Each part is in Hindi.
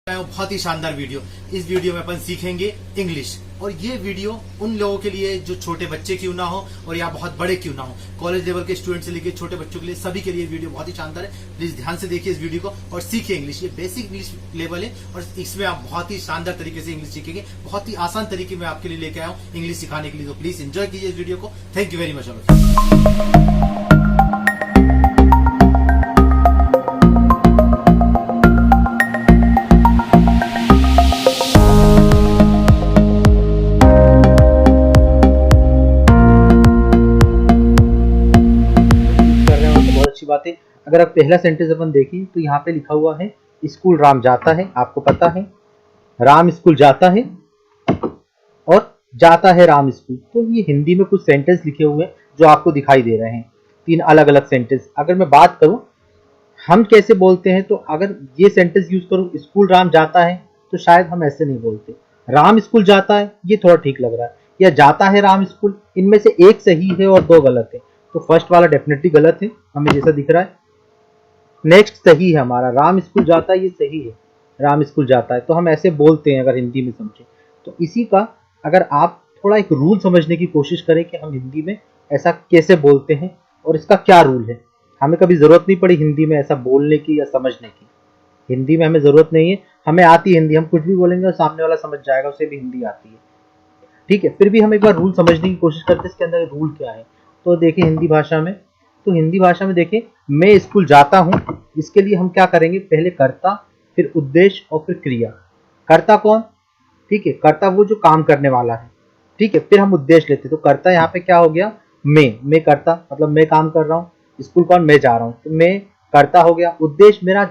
बहुत ही शानदार वीडियो। इस वीडियो में अपन सीखेंगे इंग्लिश, और ये वीडियो उन लोगों के लिए जो छोटे बच्चे क्यों ना हो और या बहुत बड़े क्यों ना हो, कॉलेज लेवल के स्टूडेंट से लेकर छोटे बच्चों के लिए, सभी के लिए वीडियो बहुत ही शानदार है। प्लीज ध्यान से देखिए इस वीडियो को और सीखिए इंग्लिश। ये बेसिक इंग्लिश लेवल है और इसमें आप बहुत ही शानदार तरीके से इंग्लिश सीखेंगे। बहुत ही आसान तरीके में आपके लिए लेके आया हूँ इंग्लिश सिखाने के लिए, तो प्लीज एंजॉय कीजिए इस वीडियो को। Thank you very much. बातें। अगर आप पहला सेंटेंस अपन देखें तो यहाँ पे लिखा हुआ है स्कूल राम जाता है। आपको पता है राम स्कूल जाता है और जाता है राम स्कूल। तो ये हिंदी में कुछ सेंटेंस लिखे हुए हैं जो आपको दिखाई दे रहे हैं, तीन अलग अलग सेंटेंस। अगर मैं बात करूं हम कैसे बोलते हैं, तो अगर ये सेंटेंस यूज करूं स्कूल राम जाता है, तो शायद हम ऐसे नहीं बोलते। राम स्कूल जाता है ये थोड़ा ठीक लग रहा है, या जाता है राम स्कूल, इनमें से एक सही है और दो गलत है। तो फर्स्ट वाला डेफिनेटली गलत है हमें जैसा दिख रहा है। नेक्स्ट सही है हमारा, राम स्कूल जाता है, ये सही है, राम स्कूल जाता है। तो हम ऐसे बोलते हैं अगर हिंदी में समझे तो। इसी का अगर आप थोड़ा एक रूल समझने की कोशिश करें कि हम हिंदी में ऐसा कैसे बोलते हैं और इसका क्या रूल है। हमें कभी जरूरत नहीं पड़ी हिंदी में ऐसा बोलने की या समझने की। हिंदी में हमें जरूरत नहीं है, हमें आती है हिंदी, हम कुछ भी बोलेंगे और सामने वाला समझ जाएगा, उसे भी हिंदी आती है, ठीक है। फिर भी हम एक बार रूल समझने की कोशिश करते हैं इसके अंदर रूल क्या है। तो देखिए हिंदी भाषा में, तो हिंदी भाषा में देखिए मैं स्कूल जाता हूं, इसके लिए हम क्या करेंगे, पहले कर्ता, फिर उद्देश्य और फिर क्रिया। कर्ता कौन, ठीक है, कर्ता वो जो काम करने वाला है, ठीक है। फिर हम उद्देश्य लेते, तो कर्ता यहाँ पे क्या हो गया, मैं कर्ता, मतलब मैं काम कर रहा हूँ। स्कूल कौन, मैं जा रहा हूँ, तो मैं कर्ता हो गया। उद्देश्य मेरा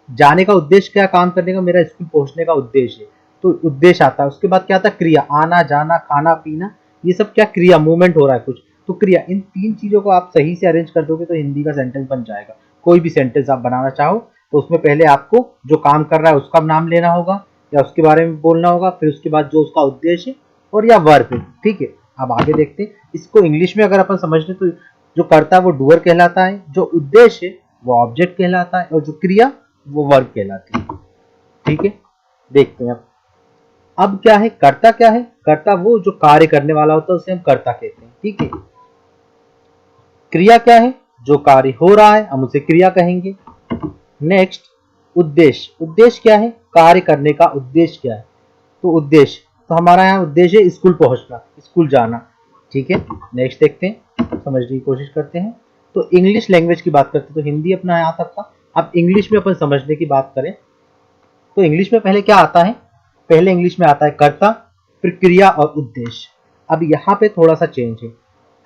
जाने का उद्देश्य क्या, काम करने का, मेरा स्कूल पहुंचने का उद्देश्य है, तो उद्देश्य आता है। उसके बाद क्या आता है, क्रिया, आना जाना खाना पीना, ये सब क्या क्रिया, मूवमेंट हो रहा है कुछ, तो क्रिया। इन तीन चीजों को आप सही से अरेंज कर दोगे तो हिंदी का सेंटेंस बन जाएगा। कोई भी सेंटेंस आप बनाना चाहो तो उसमें पहले आपको जो काम कर रहा है उसका नाम लेना होगा या उसके बारे में बोलना होगा, फिर उसके बाद जो उसका उद्देश्य और या वर्ब है, ठीक है। अब आगे देखते हैं इसको इंग्लिश में। अगर अपन समझ लें तो जो कर्ता है वो डूअर कहलाता है, जो उद्देश्य है वो ऑब्जेक्ट कहलाता है और जो क्रिया वो वर्ब कहलाती है, ठीक है। देखते हैं अब क्या है, कर्ता क्या है, कर्ता वो जो कार्य करने वाला होता है उसे हम कर्ता कहते हैं, ठीक है। क्रिया क्या है, जो कार्य हो रहा है हम उसे क्रिया कहेंगे। नेक्स्ट उद्देश्य, उद्देश्य क्या है, कार्य करने का उद्देश्य क्या है, तो उद्देश्य, तो हमारा यहाँ उद्देश्य है स्कूल पहुंचना, स्कूल जाना, ठीक है। नेक्स्ट देखते हैं, समझने की कोशिश करते हैं। तो इंग्लिश लैंग्वेज की बात करते हैं, तो हिंदी अपना यहाँ तक था। अब इंग्लिश में अपन समझने की बात करें तो इंग्लिश में पहले क्या आता है, पहले इंग्लिश में आता है कर्ता, फिर क्रिया और उद्देश्य। अब यहाँ पे थोड़ा सा चेंज है,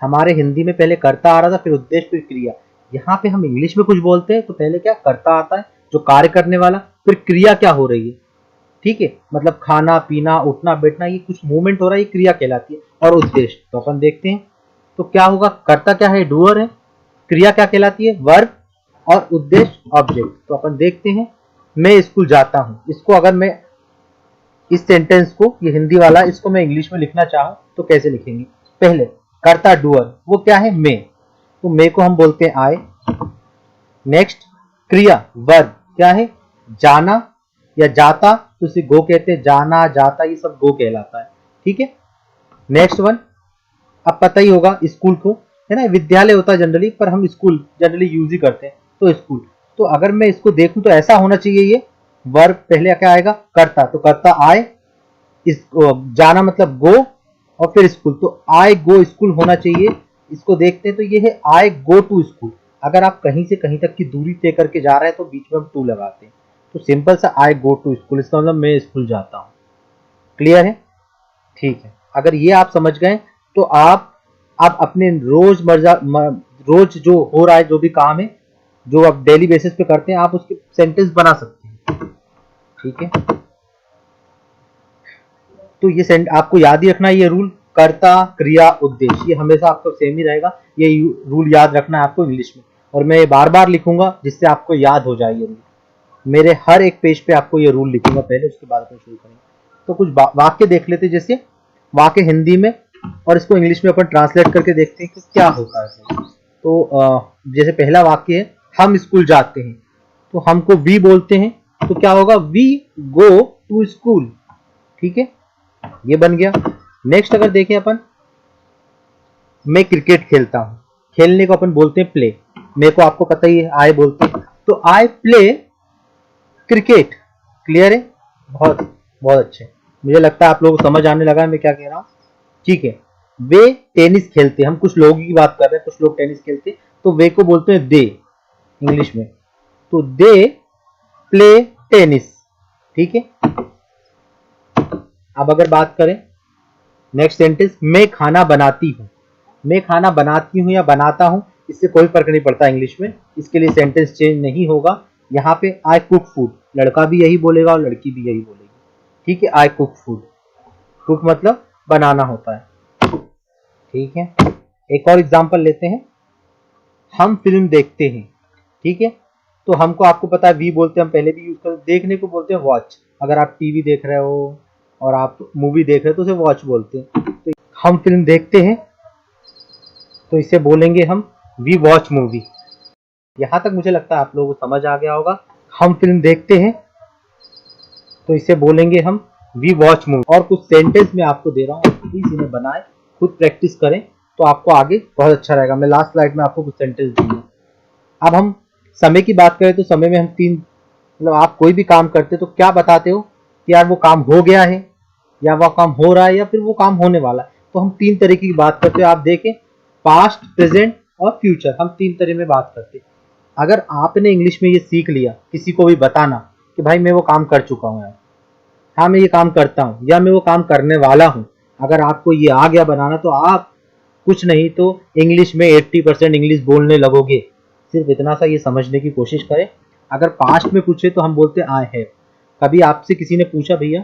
हमारे हिंदी में पहले कर्ता आ रहा था, फिर उद्देश्य, फिर क्रिया। यहाँ पे हम इंग्लिश में कुछ बोलते हैं तो पहले क्या, कर्ता आता है जो कार्य करने वाला, फिर क्रिया क्या हो रही है, ठीक है, मतलब खाना पीना उठना बैठना, ये कुछ मूवमेंट हो रहा है, ये क्रिया कहलाती है, और उद्देश्य। तो अपन देखते हैं तो क्या होगा, कर्ता क्या है, डूअर है, क्रिया क्या कहलाती है, वर्ब, और उद्देश्य ऑब्जेक्ट। तो अपन देखते हैं मैं स्कूल जाता हूं, इसको अगर मैं इस सेंटेंस को, ये हिंदी वाला, इसको मैं इंग्लिश में लिखना चाहूं तो कैसे लिखेंगे। पहले कर्ता डूअर वो क्या है, मैं, तो मैं को हम बोलते हैं आई। नेक्स्ट क्रिया वर्ब क्या है, जाना या जाता, तो उसे गो कहते हैं, जाना जाता ये सब गो कहलाता है, ठीक है। नेक्स्ट वन, अब पता ही होगा स्कूल को, है ना, विद्यालय होता है जनरली, पर हम स्कूल जनरली यूज ही करते हैं, तो स्कूल। तो अगर मैं इसको देखूं तो ऐसा होना चाहिए, ये वर्ब पहले क्या आएगा, कर्ता, तो कर्ता आए, इस जाना मतलब गो, और फिर स्कूल, तो आई गो स्कूल होना चाहिए। इसको देखते हैं तो ये है आई गो टू स्कूल। अगर आप कहीं से कहीं तक की दूरी तय करके जा रहे हैं तो बीच में हम टू लगाते हैं, तो सिंपल सा आई गो टू स्कूल, इसका मतलब मैं स्कूल जाता हूँ। क्लियर है, ठीक है। अगर ये आप समझ गए तो आप अपने रोज जो हो रहा है, जो भी काम है जो आप डेली बेसिस पे करते हैं, आप उसके सेंटेंस बना सकते हैं, ठीक है। तो ये आपको याद ही रखना है, ये रूल कर्ता क्रिया उद्देश्य, ये हमेशा आपको सेम ही रहेगा। ये रूल याद रखना है आपको इंग्लिश में, और मैं बार बार लिखूंगा जिससे आपको याद हो जाए ये रूल। मेरे हर एक पेज पे आपको ये रूल लिखूंगा पहले, उसके बाद अपन शुरू करेंगे। तो कुछ वाक्य देख लेते, जैसे वाक्य हिंदी में और इसको इंग्लिश में अपन ट्रांसलेट करके देखते हैं कि क्या होता है। तो जैसे पहला वाक्य है, हम स्कूल जाते हैं, तो हमको वी बोलते हैं, तो क्या होगा, वी गो टू स्कूल। ठीक है, ये बन गया। नेक्स्ट अगर देखें अपन, मैं क्रिकेट खेलता हूं, खेलने को अपन बोलते हैं प्ले। मेरे को आपको पता ही है आई बोलते हैं, तो आई प्ले क्रिकेट। क्लियर है? बहुत बहुत अच्छे। मुझे लगता है आप लोगों को समझ आने लगा है मैं क्या कह रहा हूं। ठीक है, वे टेनिस खेलते हैं। हम कुछ लोगों की बात कर रहे हैं, कुछ लोग टेनिस खेलते हैं, तो वे को बोलते हैं दे इंग्लिश में। तो दे प्ले टेनिस। ठीक है, अब अगर बात करें नेक्स्ट सेंटेंस, मैं खाना बनाती हूं। मैं खाना बनाती हूं या बनाता हूं, इससे कोई फर्क नहीं पड़ता इंग्लिश में, इसके लिए सेंटेंस चेंज नहीं होगा। यहाँ पे आई कुक फूड, लड़का भी यही बोलेगा और लड़की भी यही बोलेगी। ठीक है, आई कुक फूड। कुक मतलब बनाना होता है। ठीक है, एक और एग्जांपल लेते हैं। हम फिल्म देखते हैं। ठीक है, तो हमको आपको पता है वी बोलते हैं, हम पहले भी यूज करते, देखने को बोलते हैं वॉच। अगर आप टीवी देख रहे हो और आप मूवी देख रहे हो तो उसे वॉच बोलते हैं। तो हम फिल्म देखते हैं तो इसे बोलेंगे हम वी वॉच मूवी। यहां तक मुझे लगता है आप लोगों को समझ आ गया होगा। हम फिल्म देखते हैं तो इसे बोलेंगे हम वी वॉच मूवी। और कुछ सेंटेंस मैं आपको दे रहा हूँ, प्लीज इन्हें बनाए, खुद प्रैक्टिस करें तो आपको आगे बहुत अच्छा रहेगा। मैं लास्ट स्लाइड में आपको कुछ सेंटेंस दूंगा। अब हम समय की बात करें तो समय में हम तीन, मतलब आप कोई भी काम करते तो क्या बताते हो कि यार वो काम हो गया है, या वो काम हो रहा है, या फिर वो काम होने वाला है। तो हम तीन तरीके की बात करते हैं। आप देखें, पास्ट, प्रेजेंट और फ्यूचर, हम तीन तरह में बात करते हैं। अगर आपने इंग्लिश में ये सीख लिया किसी को भी बताना कि भाई मैं वो काम कर चुका हूँ यार, हाँ मैं ये काम करता हूँ, या मैं वो काम करने वाला हूँ, अगर आपको ये आ गया बनाना तो आप कुछ नहीं तो इंग्लिश में 80% इंग्लिश बोलने लगोगे। सिर्फ इतना सा ये समझने की कोशिश करें। अगर पास्ट में पूछे तो हम बोलते आई हैव। कभी आपसे किसी ने पूछा भैया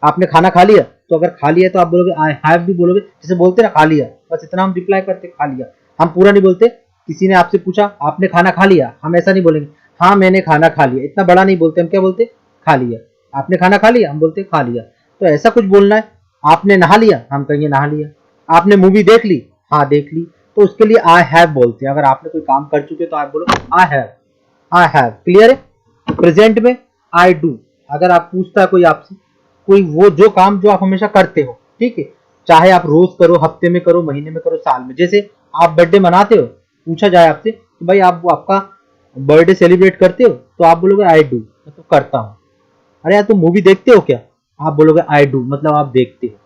आपने खाना खा लिया, तो अगर खा लिया तो आप बोलोगे आई हैव भी बोलोगे, जैसे बोलते ना खा लिया, बस इतना हम रिप्लाई करते खा लिया। हम पूरा नहीं बोलते। किसी ने आपसे पूछा आपने खाना खा लिया, हम ऐसा नहीं बोलेंगे हाँ मैंने खाना खा लिया, इतना बड़ा नहीं बोलते। हम क्या बोलते, खा लिया। आपने खाना खा लिया, हम बोलते खा लिया। तो ऐसा कुछ बोलना है। आपने नहा लिया, हम कहेंगे नहा लिया। आपने मूवी देख ली, हाँ देख ली। तो उसके लिए आई हैव बोलते हैं। अगर आपने कोई काम कर चुके तो आप बोलो I have, I have. Clear है? प्रेजेंट में आई डू। अगर आप पूछता है कोई आपसे कोई वो जो काम जो आप हमेशा करते हो, ठीक है, चाहे आप रोज करो, हफ्ते में करो, महीने में करो, साल में, जैसे आप बर्थडे मनाते हो, पूछा जाए आपसे तो भाई आप वो आपका बर्थडे सेलिब्रेट करते हो, तो आप बोलोगे आई डू, मतलब करता हूं। अरे यार तुम मूवी देखते हो क्या, आप बोलोगे आई डू, मतलब आप देखते हो।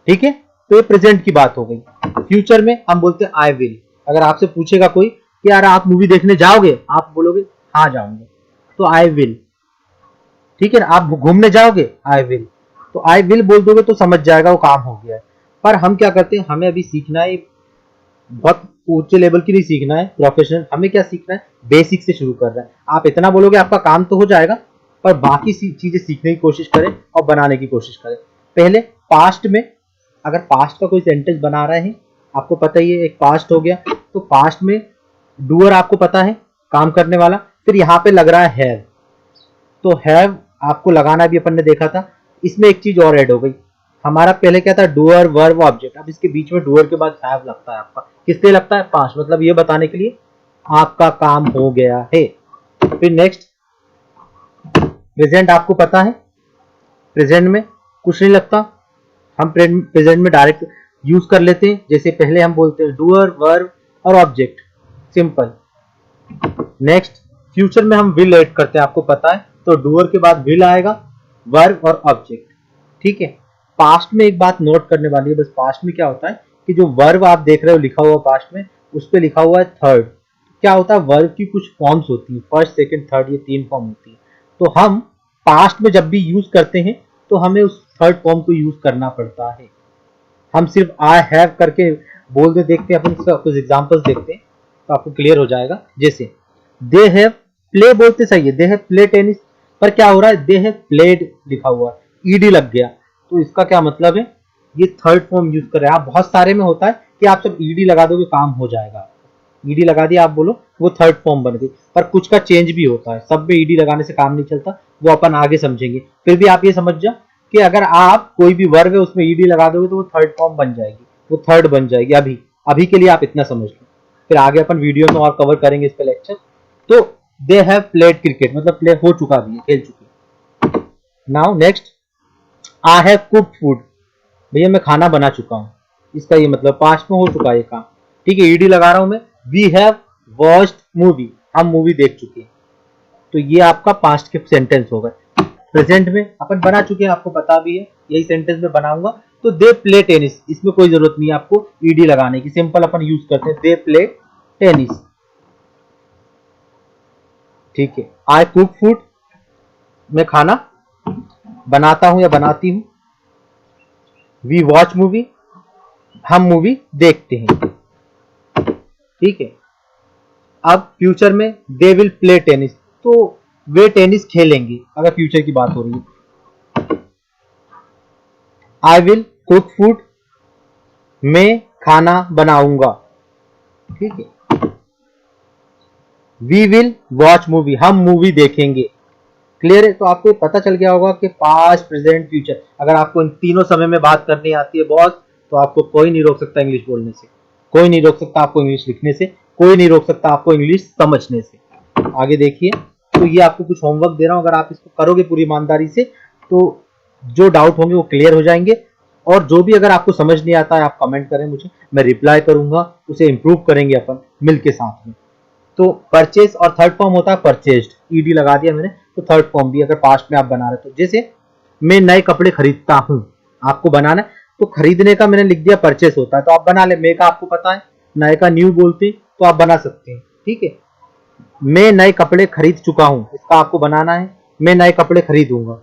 ठीक है, तो ये प्रेजेंट की बात हो गई। फ्यूचर में हम बोलते हैं आई विल। अगर आपसे पूछेगा कोई कि यार आप मूवी देखने जाओगे, आप बोलोगे हाँ जाऊंगा, तो आई विल। ठीक है ना, आप घूमने जाओगे, आई विल। तो आई विल बोल दोगे तो समझ जाएगा वो काम हो गया है। पर हम क्या करते हैं, हमें अभी सीखना है, बहुत ऊंचे लेवल की नहीं सीखना है, प्रोफेशनल। हमें क्या सीखना है, बेसिक से शुरू कर रहा है। आप इतना बोलोगे आपका काम तो हो जाएगा, पर बाकी चीजें सीखने की कोशिश करें और बनाने की कोशिश करें। पहले पास्ट में, अगर पास्ट का कोई सेंटेंस बना रहे हैं, आपको पता ही है एक पास्ट हो गया, तो पास्ट में डूअर आपको पता है, काम करने वाला। फिर यहाँ पे लग रहा है हैव, तो हैव आपको लगाना भी अपन ने देखा था। इसमें एक चीज और ऐड हो गई, हमारा पहले क्या था, डूअर वर्ब ऑब्जेक्ट। अब इसके बीच में डूअर के बाद हैव लगता है आपका, किस लिए लगता है, पास्ट, मतलब ये बताने के लिए आपका काम हो गया है। फिर नेक्स्ट प्रेजेंट, आपको पता है प्रेजेंट में कुछ नहीं लगता, हम प्रेजेंट में डायरेक्ट यूज कर लेते हैं। जैसे पहले हम बोलते हैं डूअर वर्ब और ऑब्जेक्ट, सिंपल। नेक्स्ट फ्यूचर में हम विल ऐड करते हैं, आपको पता है, तो डूअर के बाद विल आएगा, वर्ब और ऑब्जेक्ट। ठीक है, पास्ट में एक बात नोट करने वाली है, बस पास्ट में क्या होता है कि जो वर्ब आप देख रहे हो लिखा हुआ पास्ट में, उस पर लिखा हुआ है थर्ड। क्या होता है, वर्ब की कुछ फॉर्म्स होती है, फर्स्ट, सेकंड, थर्ड, ये 3 फॉर्म होती है। तो हम पास्ट में जब भी यूज करते हैं तो हमें उस थर्ड फॉर्म को यूज करना पड़ता है। हम सिर्फ आई हैव करके बोल दे, देखते हैं अपन कुछ एग्जांपल्स देखते हैं तो आपको क्लियर हो जाएगा। जैसे दे हैव प्ले बोलते सही है, दे हैव प्ले टेनिस, पर क्या हो रहा है, दे हैव प्लेड लिखा हुआ है, ईडी लग गया, तो इसका क्या मतलब है, ये थर्ड फॉर्म यूज कर रहे हैं। आप बहुत सारे में होता है कि आप सब ईडी लगा दोगे काम हो जाएगा, ईडी लगा दिया आप बोलो वो थर्ड फॉर्म बन गई। पर कुछ का चेंज भी होता है, सब में ईडी लगाने से काम नहीं चलता, वो अपन आगे समझेंगे। फिर भी आप ये समझ जाओ कि अगर आप कोई भी वर्ग है उसमें ईडी लगा दोगे तो वो थर्ड फॉर्म बन जाएगी, वो थर्ड बन जाएगी। अभी अभी के लिए आप इतना समझ लो, फिर आगे अपन वीडियो में और कवर करेंगे इस पे लेक्चर। तो दे हैव प्लेड क्रिकेट, मतलब प्ले हो चुका भी है, खेल चुके। Now next, I have cooked food, भैया मैं खाना बना चुका हूँ, इसका ये मतलब पास्ट में हो चुका है ये काम, ठीक है। ईडी लगा रहा हूं मैं। वी हैव वॉच्ड मूवी, हम मूवी देख चुके हैं, तो ये आपका पास्ट के सेंटेंस हो गए। प्रेजेंट में अपन बना चुके हैं, आपको पता भी है, यही सेंटेंस में बनाऊंगा। तो दे प्ले टेनिस, इसमें कोई जरूरत नहीं है आपको ईडी लगाने की, सिंपल अपन यूज करते हैं दे प्ले टेनिस, ठीक है। आई कुक फूड, मैं खाना बनाता हूं या बनाती हूं। वी वॉच मूवी, हम मूवी देखते हैं, ठीक है। अब फ्यूचर में दे विल प्ले टेनिस, तो वे टेनिस खेलेंगे, अगर फ्यूचर की बात हो रही है। आई विल कुक फूड, मैं खाना बनाऊंगा, ठीक है। वी विल वॉच मूवी, हम मूवी देखेंगे। क्लियर है? तो आपको पता चल गया होगा कि पास्ट, प्रेजेंट, फ्यूचर, अगर आपको इन तीनों समय में बात करनी आती है बॉस, तो आपको कोई नहीं रोक सकता इंग्लिश बोलने से, कोई नहीं रोक सकता आपको इंग्लिश लिखने से, कोई नहीं रोक सकता आपको इंग्लिश समझने से। आगे देखिए, तो ये आपको कुछ होमवर्क दे रहा हूं, अगर आप इसको करोगे पूरी ईमानदारी से तो जो डाउट होंगे वो क्लियर हो जाएंगे। और जो भी अगर आपको समझ नहीं आता है आप कमेंट करें मुझे, मैं रिप्लाई करूंगा, उसे इंप्रूव करेंगे अपन मिलके साथ में। तो परचेज और थर्ड फॉर्म होता है परचेज्ड, ईडी लगा दिया मैंने, तो थर्ड फॉर्म भी अगर पास्ट में आप बना रहे तो, जैसे मैं नए कपड़े खरीदता हूं, आपको बनाना है तो खरीदने का मैंने लिख दिया परचेस होता है, तो आप बना ले। मे का आपको पता है, नए का न्यू बोलते हैं, तो आप बना सकते हैं, ठीक है। मैं नए कपड़े खरीद चुका हूं, इसका आपको बनाना है मैं नए कपड़े खरीदूंगा,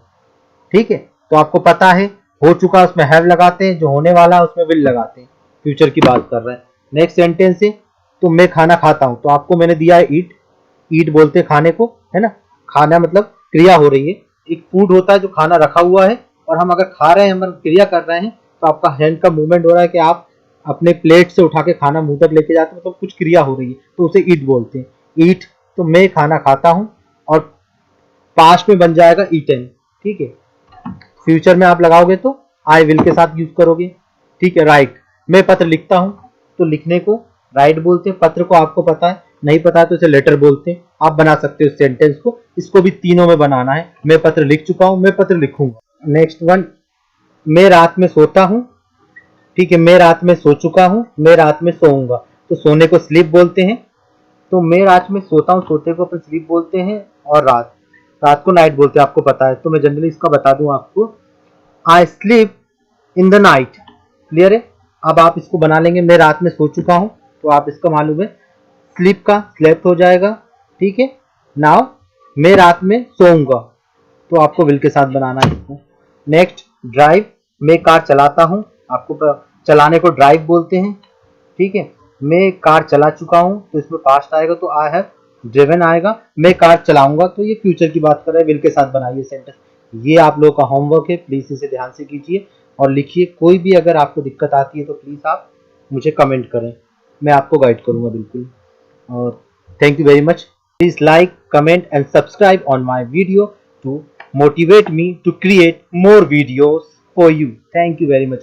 ठीक है। तो आपको पता है हो चुका उसमें हैव लगाते हैं, जो होने वाला है उसमें विल लगाते हैं, फ्यूचर की बात कर रहे हैं। नेक्स्ट सेंटेंस है, तो मैं खाना खाता हूं, तो आपको मैंने दिया है ईट, ईट बोलते हैं खाने को, है ना। खाना मतलब क्रिया हो रही है, एक फूड होता है जो खाना रखा हुआ है, और हम अगर खा रहे हैं, हम क्रिया कर रहे हैं, तो आपका हैंड का मूवमेंट हो रहा है कि आप अपने प्लेट से उठा के खाना मुंह तक लेके जाते हैं, मतलब कुछ क्रिया हो रही है, तो उसे ईट बोलते हैं। ईट, तो मैं खाना खाता हूं, और पास्ट में बन जाएगा ईटन, ठीक है। फ्यूचर में आप लगाओगे तो आई विल के साथ यूज करोगे, ठीक है। राइट, मैं पत्र लिखता हूं, तो लिखने को राइट बोलते हैं, पत्र को आपको पता है, नहीं पता है तो इसे लेटर बोलते हैं। आप बना सकते हो इस सेंटेंस को, इसको भी तीनों में बनाना है। मैं पत्र लिख चुका हूं, मैं पत्र लिखूंगा। नेक्स्ट वन, मैं रात में सोता हूं, ठीक है। मैं रात में सो चुका हूं, मैं रात में सोऊंगा, तो सोने को स्लीप बोलते हैं, तो मैं रात में सोता हूं, सोते को अपन स्लीप बोलते हैं, और रात को नाइट बोलते हैं, आपको पता है, तो मैं जनरली इसका बता दूं आपको, I sleep in the night. Clear है? अब आप इसको बना लेंगे, मैं रात में सो चुका हूं, तो आप इसका मालूम है स्लीप का स्लेप्ट हो जाएगा, ठीक है। नाउ मैं रात में सोऊंगा, तो आपको विल के साथ बनाना है इसको। नेक्स्ट, ड्राइव, मैं कार चलाता हूं, आपको चलाने को ड्राइव बोलते हैं, ठीक है। मैं कार चला चुका हूं, तो इसमें पास्ट आएगा, तो आई हैव ड्रिवन आएगा। मैं कार चलाऊंगा, तो ये फ्यूचर की बात कर रहे हैं, विल के साथ बनाइए सेंटेंस। ये आप लोगों का होमवर्क है, प्लीज इसे ध्यान से कीजिए और लिखिए। कोई भी अगर आपको दिक्कत आती है तो प्लीज आप मुझे कमेंट करें, मैं आपको गाइड करूंगा बिल्कुल। और thank you very much. Please like, comment and subscribe on my video to motivate me to create more videos for you. Thank you very much.